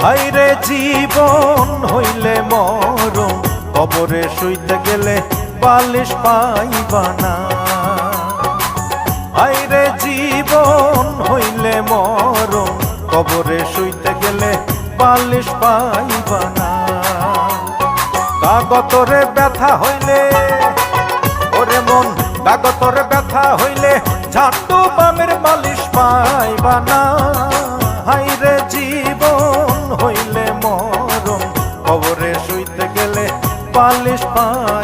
হায়রে জীবন হইলে মরণ, কবরে শুইতে গেলে বালিশ পাইবা না। হায়রে জীবন হইলে মরণ, কবরে শুইতে গেলে বালিশ পাইবা না। কাগতরে ব্যথা হইলে ওরে মন, কাগতরে ব্যথা হইলে ঝাঁটু বামের মালিশ পাইবা না। হায়রে জীবন হইলে মরণ, কবরে শুইতে গেলে বালিশ পাই